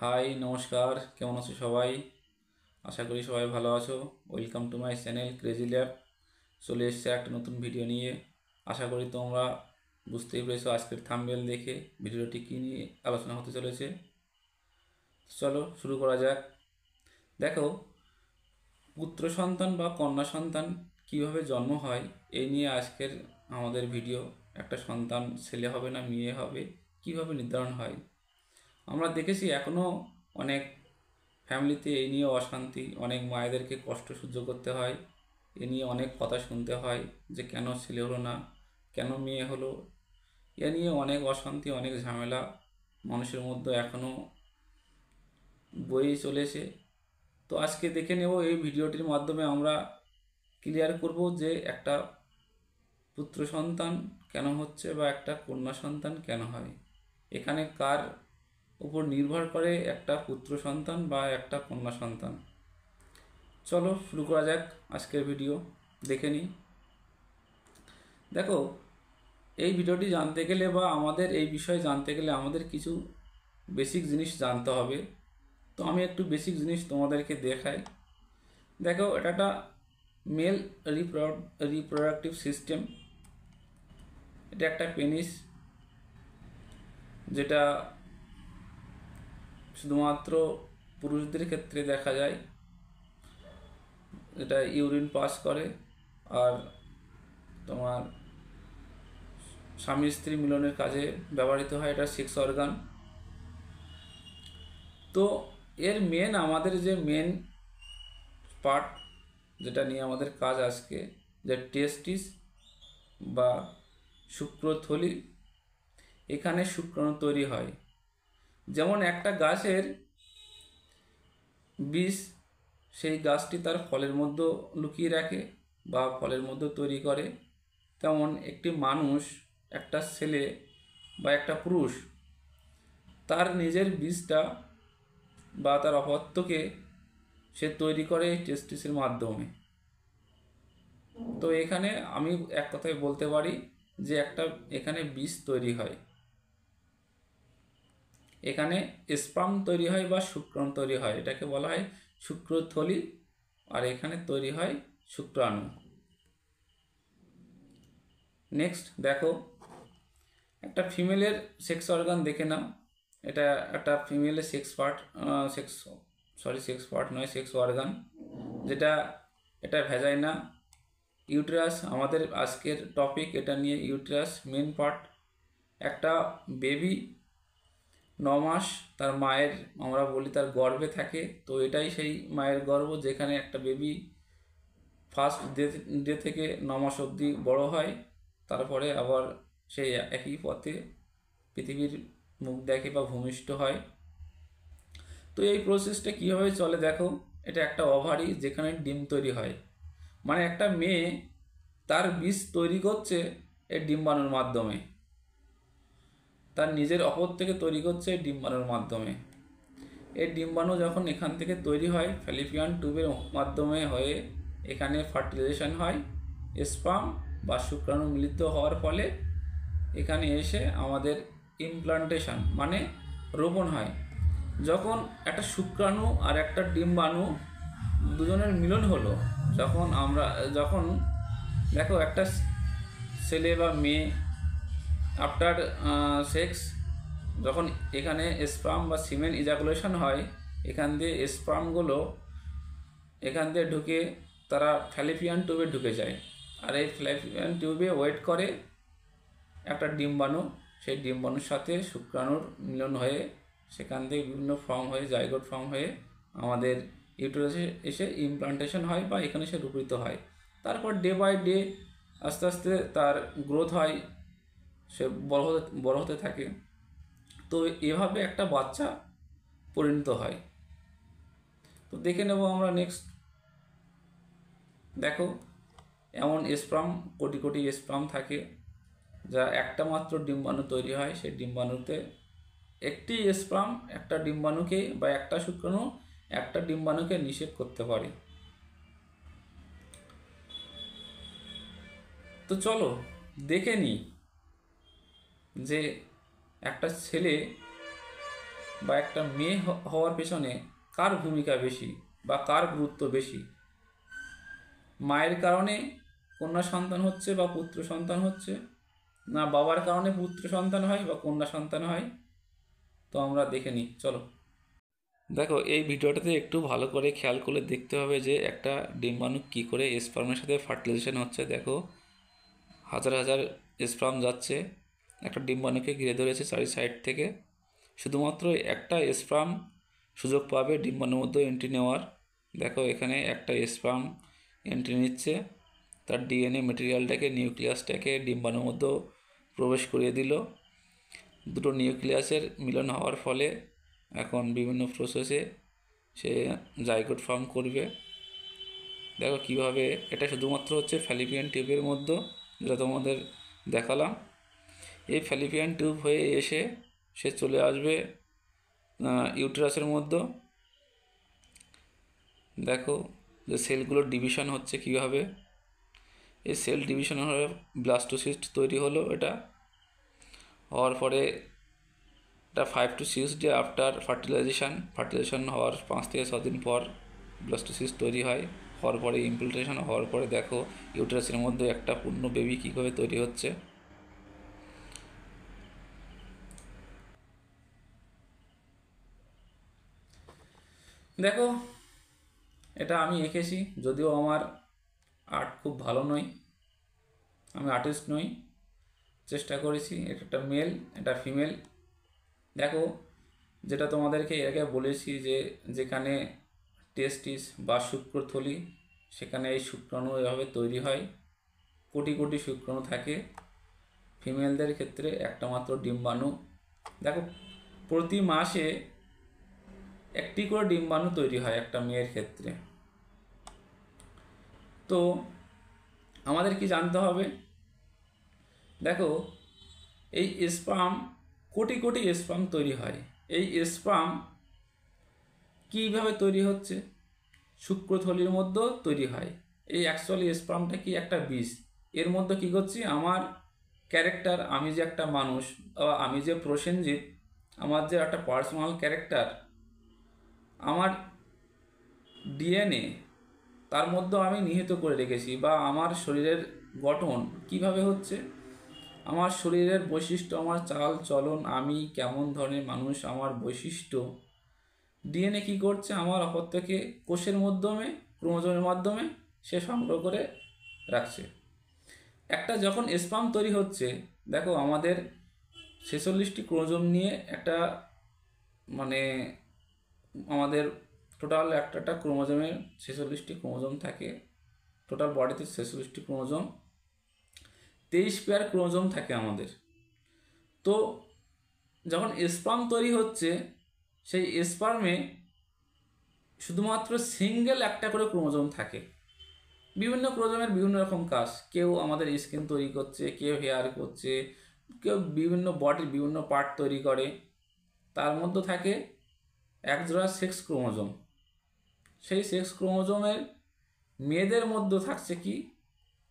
High, নমস্কার। কেমন আছো সবাই? আশা করি সবাই ভালো আছো। Welcome to my channel crazy lab. চলে এসেছে একটা নতুন ভিডিও নিয়ে। আশা করি তোমরা বুঝতেই পেরেছো আজকের থাম্বনেল দেখে ভিডিওটি কী নিয়ে আলোচনা হতে চলেছে। চলো শুরু করা যাক। দেখো, পুত্র সন্তান বা কন্যা সন্তান কীভাবে জন্ম হয় এই নিয়ে আজকের আমাদের ভিডিও। একটা সন্তান ছেলে হবে না মেয়ে হবে কীভাবে নির্ধারণ হয়। আমরা দেখেছি এখনও অনেক ফ্যামিলিতে এই নিয়ে অশান্তি, অনেক মায়েদেরকে কষ্ট সহ্য করতে হয়। এ নিয়ে অনেক কথা শুনতে হয় যে কেন ছেলে হলো না, কেন মেয়ে হলো। এ নিয়ে অনেক অশান্তি, অনেক ঝামেলা মানুষের মধ্যে এখনও বয়েই চলেছে। তো আজকে দেখে নেব এই ভিডিওটির মাধ্যমে আমরা ক্লিয়ার করব যে একটা পুত্র সন্তান কেন হচ্ছে বা একটা কন্যা সন্তান কেন হয়। এখানে কার উপর নির্ভর করে একটা পুত্র সন্তান বা একটা কন্যা সন্তান। চলো শুরু করা যাক আজকের ভিডিও, দেখে নিই। দেখো, এই ভিডিওটি জানতে গেলে বা আমাদের এই বিষয়ে জানতে গেলে আমাদের কিছু বেসিক জিনিস জানতে হবে। তো আমি একটু বেসিক জিনিস তোমাদেরকে দেখাই। দেখো, এটা একটা মেল রিপ্রোডাক্টিভ সিস্টেম। এটা একটা পেনিস, যেটা শুধুমাত্র পুরুষদের ক্ষেত্রে দেখা যায়। এটা ইউরিন পাস করে আর তোমার স্বামী স্ত্রী মিলনের কাজে ব্যবহৃত হয়। এটা সেক্স অর্গান। তো এর আমাদের যে মেন পার্ট, যেটা নিয়ে আমাদের কাজ আজকে, যে টেস্টিস বা শুক্রথলি, এখানে শুক্রাণু তৈরি হয়। যেমন একটা গাছের বীজ সেই গাছটি তার ফলের মধ্যে লুকিয়ে রাখে বা ফলের মধ্যে তৈরি করে, তেমন একটি মানুষ, একটা ছেলে বা একটা পুরুষ তার নিজের বীজটা বা তার অপত্যকে সে তৈরি করে টেস্টিসের মাধ্যমে। তো এখানে আমি এক কথায় বলতে পারি যে এখানে বীজ তৈরি হয়, এখানে স্পার্ম তৈরি হয় বা শুক্রাণু তৈরি হয়। এটাকে বলা হয় শুক্রথলি, আর এখানে তৈরি হয় শুক্রাণু। নেক্সট দেখো, একটা ফিমেলের সেক্স অর্গান দেখে নাও। এটা একটা ফিমেলের সেক্স পার্ট নয়, সেক্স অর্গান, যেটা এটা ভ্যাজাইনা, ইউটেরাস। আমাদের আজকের টপিক এটা নিয়ে, ইউটেরাস মেন পার্ট। একটা বেবি 9 মাস তার মায়ের, আমরা বলি তার গর্ভে থাকে। তো এটাই সেই মায়ের গর্ভ যেখানে একটা বেবি ফার্স্ট ডে থেকে 9 মাস অবধি বড় হয়। তারপরে আবার সেই একই পথে পৃথিবীর মুখ দেখে বা ভূমিষ্ঠ হয়। তো এই প্রসেসটা কীভাবে চলে দেখো, এটা একটা ওভারি যেখানে ডিম তৈরি হয়। মানে একটা মেয়ে তার বীজ তৈরি করছে এই ডিম্বাণুর মাধ্যমে, তার নিজের অপর থেকে তৈরি করছে এই ডিম্বাণুর মাধ্যমে। এই ডিম্বাণু যখন এখান থেকে তৈরি হয় ফ্যালিপিয়ান টিউবের মাধ্যমে হয়ে এখানে ফার্টিলাইজেশন হয়, স্পার্ম বা শুক্রাণু মিলিত হওয়ার ফলে এখানে এসে আমাদের ইমপ্লান্টেশন মানে রোপণ হয়। যখন একটা শুক্রাণু আর একটা ডিম্বাণু দুজনের মিলন হলো, যখন দেখো একটা ছেলে বা মেয়ে আফটার সেক্স, যখন এখানে স্পার্ম বা সিমেন ইজাকুলেশন হয়, এখান দিয়ে স্পার্মগুলো এখান দিয়ে ঢুকে তারা ফ্যালিপিয়ান টিউবে ঢুকে যায়। আর এই ফ্যালিপিয়ান টিউবে ওয়েট করে একটা ডিম্বাণু, সেই ডিম্বাণুর সাথে শুক্রাণুর মিলন হয়ে সেখান থেকে বিভিন্ন ফর্ম হয়ে, জাইগোট ফর্ম হয়ে আমাদের ইউটেরাসে এসে ইমপ্লান্টেশন হয় বা এখানে সে রূপিত হয়। তারপর ডে বাই ডে আস্তে আস্তে তার গ্রোথ হয়, সে বড় হতে থাকে। তো এভাবে একটা বাচ্চা পরিণত হয়। তো দেখে নেব আমরা নেক্সট। দেখো, এমন স্পার্ম, কোটি কোটি স্পার্ম থাকে, যা একটা মাত্র ডিম্বাণু তৈরি হয়। সেই ডিম্বাণুতে একটি স্পার্ম একটা ডিম্বাণুকে বা একটা শুক্রাণু একটা ডিম্বাণুকে নিষেধ করতে পারে। তো চলো দেখে নিই যে একটা ছেলে বা একটা মেয়ে হওয়ার পেছনে কার ভূমিকা বেশি বা কার গুরুত্ব বেশি? মায়ের কারণে কন্যা সন্তান হচ্ছে বা পুত্র সন্তান হচ্ছে, না বাবার কারণে পুত্র সন্তান হয় বা কন্যা সন্তান হয়? তো আমরা দেখে নিই, চলো। দেখো, এই ভিডিওটাতে একটু ভালো করে খেয়াল করলে দেখতে হবে যে একটা ডিম্বাণু কী করে স্পার্মের সাথে ফার্টিলাইজেশন হচ্ছে। দেখো, হাজার হাজার স্পার্ম যাচ্ছে, একটা ডিম্বাণুকে ঘিরে ধরেছে চারি সাইড থেকে। শুধুমাত্র একটা স্পার্ম সুযোগ পাবে ডিম্বাণুর মধ্যে এন্ট্রি নেওয়ার। দেখো, এখানে একটা স্পার্ম এন্ট্রি নিচ্ছে, তার ডিএনএ মেটেরিয়ালটাকে, নিউক্লিয়াসটাকে ডিম্বাণুর মধ্যে প্রবেশ করিয়ে দিল। দুটো নিউক্লিয়াসের মিলন হওয়ার ফলে এখন বিভিন্ন প্রসেসে সে জাইগোট ফর্ম করবে। দেখো কীভাবে, এটা শুধুমাত্র হচ্ছে ফ্যালিপিয়ান টিউবের মধ্যে, যেটা তোমাদের দেখালাম। এই ফ্যালিপিয়ান টিউব হয়ে এসে সে চলে আসবে ইউটেরাসের মধ্যে। দেখো যে সেলগুলোর ডিভিশন হচ্ছে কীভাবে। এই সেল ডিভিশন হয়ে ব্লাস্টোসিস্ট তৈরি হলো। এটা হওয়ার পরে এটা 5 to 6 ডে আফটার ফার্টিলাইজেশন হওয়ার 5 থেকে 6 দিন পর ব্লাস্টোসিস্ট তৈরি হয়। হওয়ার পরে ইমপ্লিন্টেশন হওয়ার পরে দেখো ইউটেরাসের মধ্যে একটা পূর্ণ বেবি কীভাবে তৈরি হচ্ছে। দেখো, এটা আমি এঁকেছি, যদিও আমার আর্ট খুব ভালো নয়, আমি আর্টিস্ট নই। চেষ্টা করেছি। এটা একটা মেল, এটা ফিমেল। দেখো, যেটা তোমাদেরকে এর আগে বলেছি যে যেখানে টেস্টিস বা শুক্রথলি, সেখানে এই শুক্রাণু এভাবে তৈরি হয়। কোটি কোটি শুক্রাণু থাকে। ফিমেলদের ক্ষেত্রে একটা মাত্র ডিম্বাণু। দেখো, প্রতি মাসে একটি করে ডিম্বাণু তৈরি হয় একটা মেয়ের ক্ষেত্রে। তো আমাদের কি জানতে হবে? দেখো, এই স্পার্ম, কোটি কোটি স্পার্ম তৈরি হয়। এই স্পার্ম কীভাবে তৈরি হচ্ছে? শুক্রথলির মধ্যেও তৈরি হয়। এই অ্যাকচুয়ালি স্পার্মটা কি একটা বীজ। এর মধ্যে কী করছি, আমার ক্যারেক্টার, আমি যে একটা মানুষ, আমি যে প্রসেনজিৎ, আমার যে একটা পার্সোনাল ক্যারেক্টার, আমার ডিএনএ, তার মধ্যে আমি নিহিত করে রেখেছি। বা আমার শরীরের গঠন কিভাবে হচ্ছে, আমার শরীরের বৈশিষ্ট্য, আমার চাল চলন, আমি কেমন ধরনের মানুষ, আমার বৈশিষ্ট্য ডিএনএ কী করছে, আমার অপর থেকে কোষের মাধ্যমে, ক্রোমোজোমের মাধ্যমে সে সংগ্রহ করে রাখছে। একটা যখন স্পার্ম তৈরি হচ্ছে, দেখো আমাদের 46টি ক্রোমোজোম নিয়ে একটা, মানে আমাদের টোটাল একটা ক্রোমোজোমে 46টি ক্রোমোজোম থাকে। টোটাল বডিতে 46টি ক্রোমোজোম, 23 পেয়ার ক্রোমোজোম থাকে আমাদের। তো যখন স্পার্ম তৈরি হচ্ছে, সেই স্পার্মে শুধুমাত্র সিঙ্গেল একটা করে ক্রোমোজোম থাকে। বিভিন্ন ক্রোমোজোমের বিভিন্ন রকম কাজ। কেউ আমাদের স্কিন তৈরি করছে, কেউ হেয়ার করছে, কেউ বিভিন্ন বডির বিভিন্ন পার্ট তৈরি করে। তার মধ্যে থাকে একজোড়া সেক্স ক্রোমোজোম। সেই সেক্স ক্রোমোজোমের মেয়েদের মধ্যে থাকছে কি,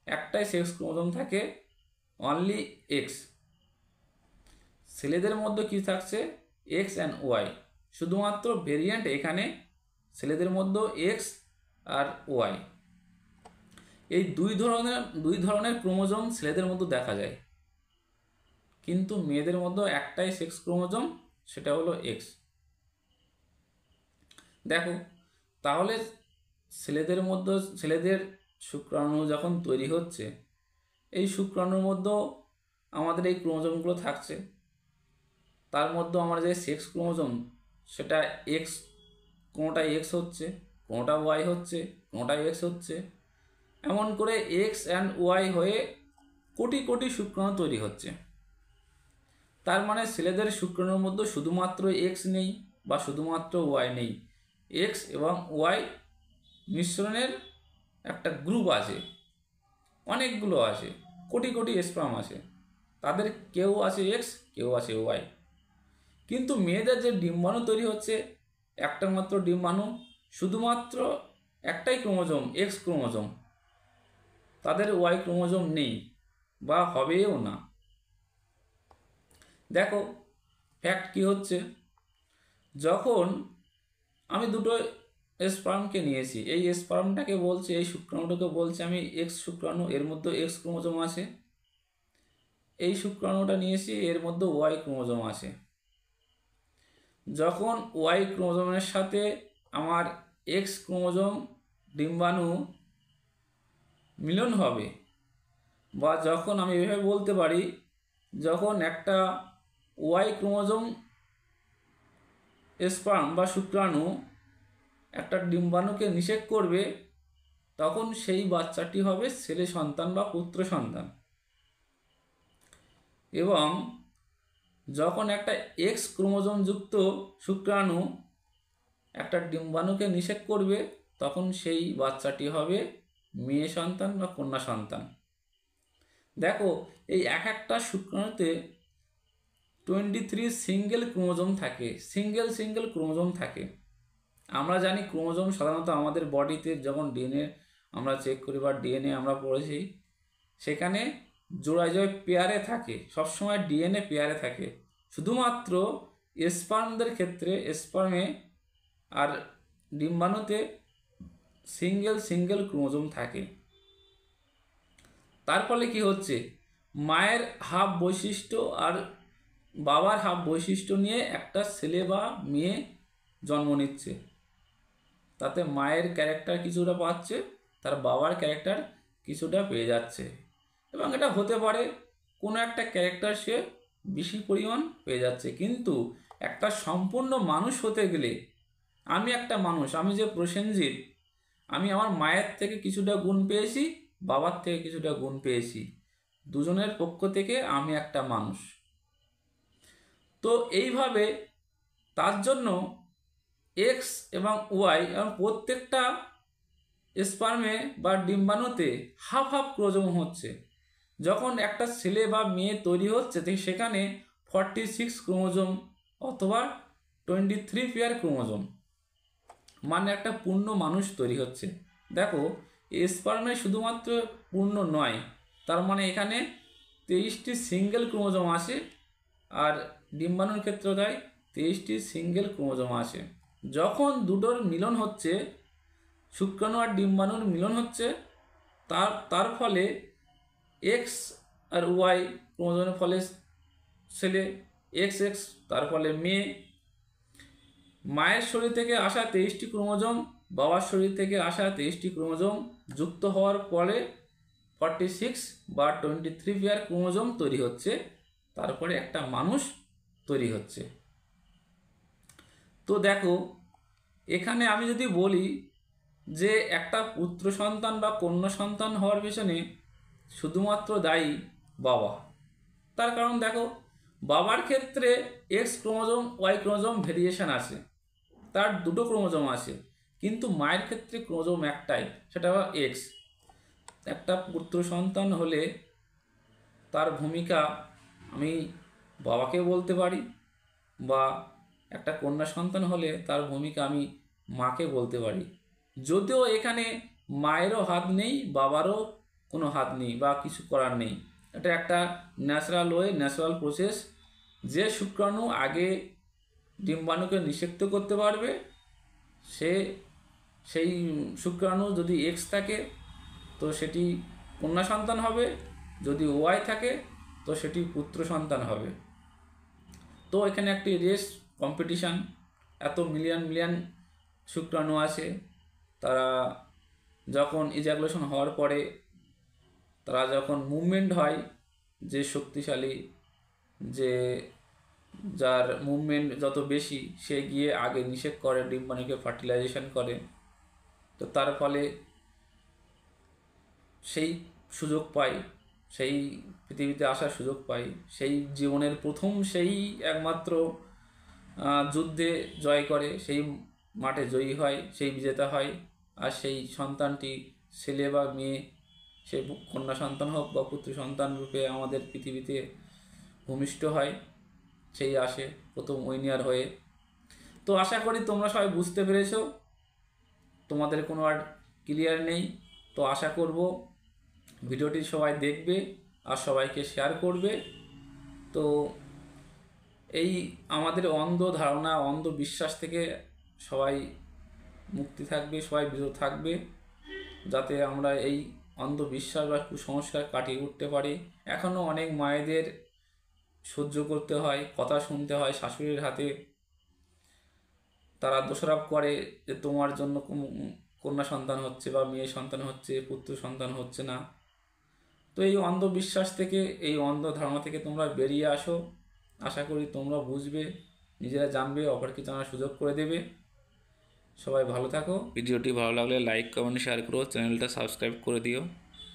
একটাই সেক্স ক্রোমোজোম থাকে, অনলি এক্স। ছেলেদের মধ্যে কি থাকছে, এক্স অ্যান্ড ওয়াই। শুধুমাত্র ভেরিয়েন্ট এখানে ছেলেদের মধ্যে এক্স আর ওয়াই। এই দুই ধরনের ক্রোমোজোম ছেলেদের মধ্যে দেখা যায়, কিন্তু মেয়েদের মধ্যে একটাই সেক্স ক্রোমোজোম, সেটা হলো এক্স। দেখো, তাহলে ছেলেদের শুক্রাণু যখন তৈরি হচ্ছে, এই শুক্রাণুর মধ্যেও আমাদের এই ক্রোমোজোমগুলো থাকছে। তার মধ্যে আমার যে সেক্স ক্রোমোজোম, সেটা এক্স, কোনোটা এক্স হচ্ছে, কোনোটা ওয়াই হচ্ছে, কোনোটা এক্স হচ্ছে। এমন করে এক্স অ্যান্ড ওয়াই হয়ে কোটি কোটি শুক্রাণু তৈরি হচ্ছে। তার মানে ছেলেদের শুক্রাণুর মধ্যে শুধুমাত্র এক্স নেই বা শুধুমাত্র ওয়াই নেই, এক্স এবং ওয়াই মিশ্রণের একটা গ্রুপ আছে, অনেকগুলো আছে, কোটি কোটি স্পার্ম আছে। তাদের কেউ আছে এক্স, কেউ আছে ওয়াই। কিন্তু মেয়েদের যে ডিম্বাণু তৈরি হচ্ছে, একটা মাত্র ডিম্বাণু, শুধুমাত্র একটাই ক্রোমোজোম, এক্স ক্রোমোজোম। তাদের ওয়াই ক্রোমোজোম নেই বা হবেও না। দেখো ফ্যাক্ট কি হচ্ছে, যখন আমি দুটো স্পার্মকে নিয়েছি, এই স্পার্মটাকে বলছে, এই শুক্রাণুটাকে বলছে আমি এক্স শুক্রাণু, এর মধ্যে এক্স ক্রোমোজোম আছে। এই শুক্রাণুটা নিয়েছি, এর মধ্যে ওয়াই ক্রোমোজোম আছে। যখন ওয়াই ক্রোমোজোমের সাথে আমার এক্স ক্রোমোজোম ডিম্বাণু মিলন হবে, বা যখন আমি এভাবে বলতে পারি, যখন একটা ওয়াই ক্রোমোজোম স্পার্ম বা শুক্রাণু একটা ডিম্বাণুকে নিষেক করবে, তখন সেই বাচ্চাটি হবে ছেলে সন্তান বা পুত্র সন্তান। এবং যখন একটা এক্স ক্রোমোজোম যুক্ত শুক্রাণু একটা ডিম্বাণুকে নিষেক করবে, তখন সেই বাচ্চাটি হবে মেয়ে সন্তান বা কন্যা সন্তান। দেখো, এই এক একটা শুক্রাণুতে 23 সিঙ্গেল ক্রোমোজোম থাকে, সিঙ্গেল ক্রোমোজোম থাকে। আমরা জানি ক্রোমোজোম সাধারণত আমাদের বডিতে যখন ডিএনএ আমরা চেক করি বা ডিএনএ আমরা পড়েছি, সেখানে জোড়ায় জোড়ায় পেয়ারে থাকে, সবসময় ডিএনএ পেয়ারে থাকে। শুধুমাত্র স্পার্মদের ক্ষেত্রে, স্পার্মে আর ডিম্বাণুতে সিঙ্গেল ক্রোমোজোম থাকে। তার ফলে কি হচ্ছে, মায়ের হাফ বৈশিষ্ট্য আর বাবার হাফ বৈশিষ্ট্য নিয়ে একটা ছেলে বা মেয়ে জন্ম নিচ্ছে। তাতে মায়ের ক্যারেক্টার কিছুটা পাচ্ছে, তার বাবার ক্যারেক্টার কিছুটা পেয়ে যাচ্ছে। এবং এটা হতে পারে কোনো একটা ক্যারেক্টার সে বেশি পরিমাণ পেয়ে যাচ্ছে। কিন্তু একটা সম্পূর্ণ মানুষ হতে গেলে, আমি একটা মানুষ, আমি যে প্রসেনজিৎ, আমি আমার মায়ের থেকে কিছুটা গুণ পেয়েছি, বাবার থেকে কিছুটা গুণ পেয়েছি, দুজনের পক্ষ থেকে আমি একটা মানুষ। তো এইভাবে তার জন্য এক্স এবং ওয়াই এবং প্রত্যেকটা স্পার্মে বা ডিম্বাণুতে হাফ হাফ ক্রোমোজোম হচ্ছে। যখন একটা ছেলে বা মেয়ে তৈরি হচ্ছে, সেখানে 46 ক্রোমোজোম অথবা 23 পেয়ার ক্রোমোজোম, মানে একটা পূর্ণ মানুষ তৈরি হচ্ছে। দেখো, স্পার্মে শুধুমাত্র পূর্ণ নয়, তার মানে এখানে 23টি সিঙ্গেল ক্রোমোজোম আছে, আর ডিম্বাণুর ক্ষেত্রে তাই 23টি সিঙ্গেল ক্রোমোজোম আছে। যখন দুটোর মিলন হচ্ছে, শুক্রাণু আর ডিম্বাণুর মিলন হচ্ছে, তার ফলে এক্স আর ওয়াই ক্রোমোজোমের ফলে ছেলে, এক্স এক্স তার ফলে মেয়ে। মায়ের শরীর থেকে আসা 23টি ক্রোমোজোম, বাবার শরীর থেকে আসা 23টি ক্রোমোজোম যুক্ত হওয়ার পরে 46 বা 23 পেয়ার ক্রোমোজোম তৈরি হচ্ছে, তারপরে একটা মানুষ তৈরি হচ্ছে। তো দেখো, এখানে আমি যদি বলি যে একটা পুত্র সন্তান বা কন্যা সন্তান হওয়ার পেছনে শুধুমাত্র দায়ী বাবা। তার কারণ দেখো, বাবার ক্ষেত্রে X chromosome Y chromosome variation আছে, তার দুটো ক্রোমোজোম আছে। কিন্তু মায়ের ক্ষেত্রে ক্রোমোজোম একটাই, সেটা এক্স। একটা পুত্র সন্তান হলে তার ভূমিকা আমি বাবাকে বলতে পারি, বা একটা কন্যা সন্তান হলে তার ভূমিকা আমি মাকে বলতে পারি। যদিও এখানে মায়েরও হাত নেই, বাবারও কোনো হাত নেই বা কিছু করার নেই। এটা একটা ন্যাচারাল ওয়ে, ন্যাচারাল প্রসেস। যে শুক্রাণু আগে ডিম্বাণুকে নিষিক্ত করতে পারবে, সেই শুক্রাণু যদি এক্স থাকে তো সেটি কন্যা সন্তান হবে, যদি ওয়াই থাকে তো সেটি পুত্র সন্তান হবে। তো এখানে একটি রেস কম্পিটিশান, এত মিলিয়ন শুক্রাণু আছে, তারা যখন ইজাকুলেশন হওয়ার পরে তারা যখন মুভমেন্ট হয়, যে শক্তিশালী, যে যার মুভমেন্ট যত বেশি, সে গিয়ে আগে নিষেক করে, ডিম্বাণুকে ফার্টিলাইজেশন করে। তো তার ফলে সেই সুযোগ পায়, সেই পৃথিবীতে আসার সুযোগ পায়, সেই জীবনের প্রথম সেই একমাত্র যুদ্ধে জয় করে, সেই মাঠে জয়ী হয়, সেই বিজেতা হয়। আর সেই সন্তানটি ছেলে বা মেয়ে, সে কন্যা সন্তান হোক বা পুত্র সন্তান রূপে আমাদের পৃথিবীতে ভূমিষ্ঠ হয়, সেই আসে প্রথম উইনার হয়ে। তো আশা করি তোমরা সবাই বুঝতে পেরেছো, তোমাদের কোনো আর ক্লিয়ার নেই। তো আশা করব ভিডিওটি সবাই দেখবে আর সবাইকে শেয়ার করবে। তো এই আমাদের অন্ধ ধারণা, অন্ধ বিশ্বাস থেকে সবাই মুক্তি থাকবে, সবাই বিরত থাকবে, যাতে আমরা এই অন্ধবিশ্বাস বা কুসংস্কার কাটিয়ে উঠতে পারি। এখনও অনেক মায়েদের সহ্য করতে হয়, কথা শুনতে হয় শাশুড়ির হাতে। তারা দোষারোপ করে যে তোমার জন্য কন্যা সন্তান হচ্ছে বা মেয়ে সন্তান হচ্ছে, পুত্র সন্তান হচ্ছে না। তো এই অন্ধবিশ্বাস থেকে, এই অন্ধ ধারণা থেকে তোমরা বেরিয়ে আসো। আশা করি তোমরা বুঝবে, নিজেরা জানবে, অপরকে জানার সুযোগ করে দেবে। সবাই ভালো থাকো। ভিডিওটি ভালো লাগলে লাইক, কমেন্ট, শেয়ার করো, চ্যানেলটা সাবস্ক্রাইব করে দিও।